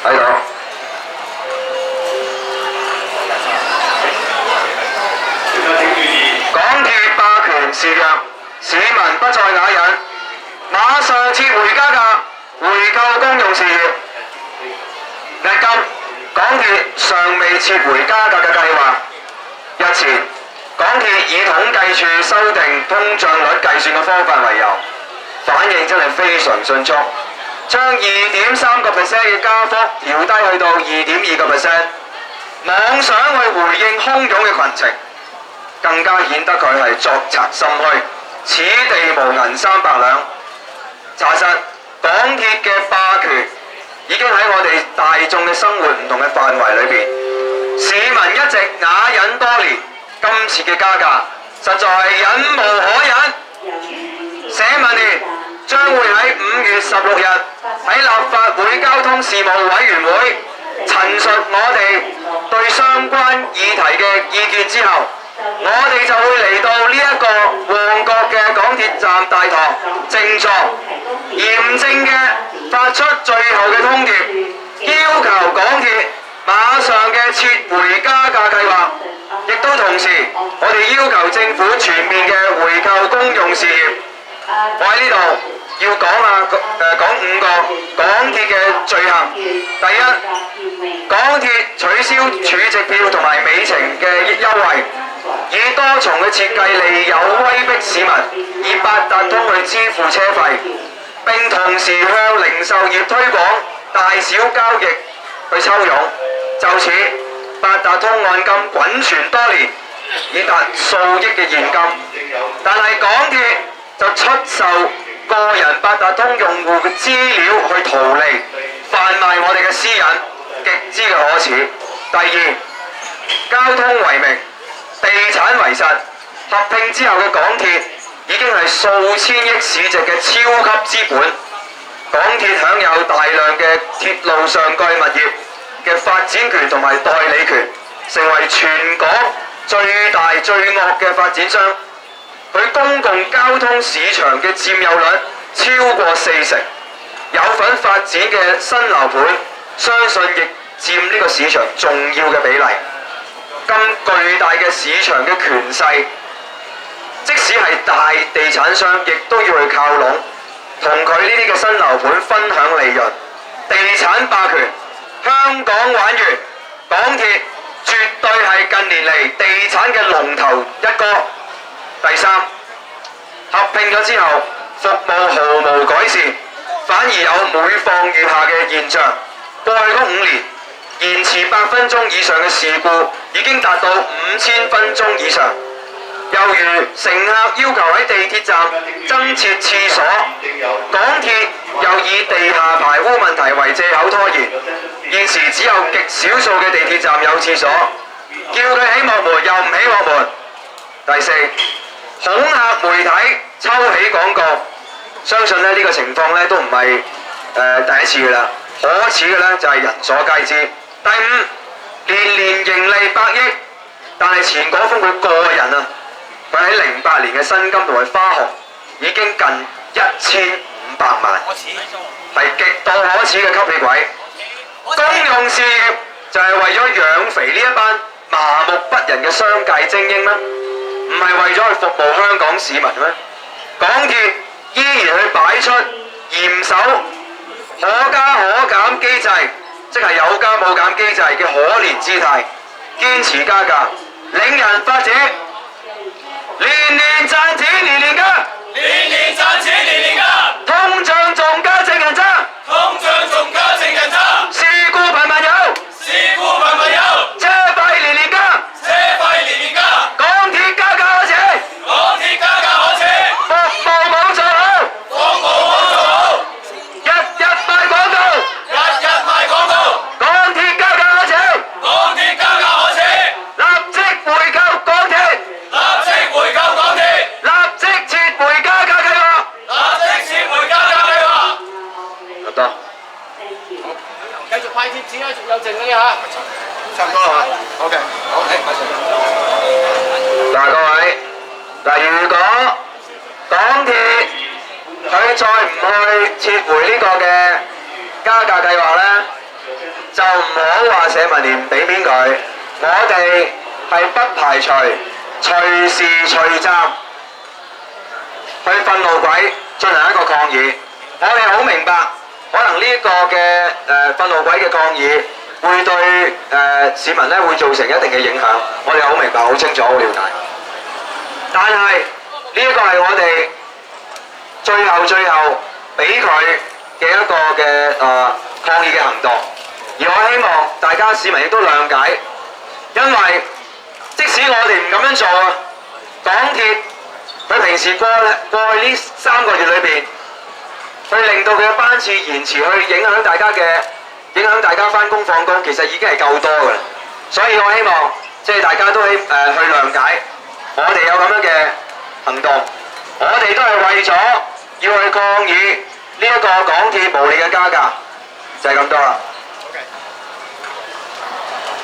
喺度。港鐵霸權示弱，市民不再啞忍，馬上撤回加價，回購公用事業。至今，港鐵尚未撤回加價嘅計劃。日前，港鐵以統計處修訂通脹率計算嘅方法為由，反應真係非常迅速，將2.3% 嘅加幅調低去到2.2%，妄想去回應洶湧嘅群情，更加顯得佢係作賊心虛，此地無銀300兩。查實港鐵嘅霸權已經喺我哋大眾嘅生活唔同嘅範圍裏邊，市民一直啞忍多年，今次嘅加價實在係忍無可忍。社民連將會喺5月16日喺立法會交通事務委員會陳述我哋對相關議題嘅意見之後，我哋就會嚟到呢一個旺角嘅港鐵站大堂靜坐，嚴正嘅發出最後嘅通牒，要求港鐵馬上嘅撤回加價計劃，亦都同時我哋要求政府全面嘅回購公用事業。我喺呢度要講5個港鐵嘅罪行。第一，港鐵取消儲值票同埋美程嘅優惠，以多重嘅設計利誘威逼市民以八達通去支付車費，並同時向零售業推廣大小交易去抽佣。就此，八達通按金滾存多年，已達數億嘅現金。但係港鐵就出售個人八達通用戶嘅資料去圖利，販賣我哋嘅私隱，極之嘅可恥。第二，交通為名，地產為實，合併之後嘅港鐵已經係數千億市值嘅超級資本。港鐵享有大量嘅鐵路上蓋物業嘅發展權同埋代理權，成為全港最大最惡嘅發展商。佢公共交通市場嘅佔有率超過40%，有份發展嘅新樓盤，相信亦佔呢個市場重要嘅比例。咁巨大嘅市場嘅權勢，即使係大地產商，亦都要去靠攏，同佢呢啲嘅新樓盤分享利潤。地產霸權，香港玩完，港鐵絕對係近年嚟地產嘅龍頭一哥。第三，合併咗之後，服務毫無改善，反而有每況愈下嘅現象。過去嗰5年，延遲8分鐘以上嘅事故已經達到5000分鐘以上。又如乘客要求喺地鐵站增設廁所，港鐵又以地下排污問題為藉口拖延。現時只有極少數嘅地鐵站有廁所，叫佢起幕門又唔起幕門。第四，恐嚇媒體抽起廣告，相信呢個情況呢都唔係第一次㗎啦。可恥嘅呢就係人所皆知。第五，年年盈利100億，但係錢果豐佢個人啊，佢喺08年嘅薪金同埋花紅已經近1500萬，係極度可恥嘅吸血鬼。公用事業就係為咗養肥呢一班麻木不仁嘅商界精英咩？唔係為咗去服務香港市民咩？港鐵依然去擺出嚴守可加可減機制，即係有加冇減機制嘅可憐姿態，堅持加價，令人發指。年年賺錢，年年加；年年賺錢，年年加；通脹仲加正人渣，通脹仲加正人渣；事故頻頻有，事故頻頻有；車費年年加，車費年年加；港鐵加價可恥，港鐵加價可恥，服務冇做好，服務冇做好，日日賣廣告，日日賣廣告，港鐵加價可恥，港鐵加價可恥，立即回購港鐵，立即回購港鐵，立即撤回加價計劃，立即撤回加價計劃。得唔得？繼續派貼紙啦，仲有剩嗰啲嚇。差唔多啦嘛。OK，好。嗱，各位，嗱，如果港鐵佢再唔去撤回呢個嘅加價計劃咧，就唔好話社民連唔俾面佢，我哋係不排除隨時隨站去憤怒軌進行一個抗議。我哋好明白，可能呢一個嘅憤怒軌嘅抗議會對市民咧會造成一定嘅影響，我哋好明白、好清楚、好了解。但係呢一個係我哋最後俾佢嘅一個嘅抗議嘅行動，而我希望大家市民亦都諒解，因為即使我哋唔咁樣做啊，港鐵佢平時過去呢3個月裏邊，去令到佢嘅班次延遲，去影響大家翻工放工，其實已經係夠多㗎啦。所以我希望即係大家都去諒解，我哋有咁樣嘅行動，我哋都係為咗要去抗議呢一個港鐵無理嘅加價，就係咁多啦。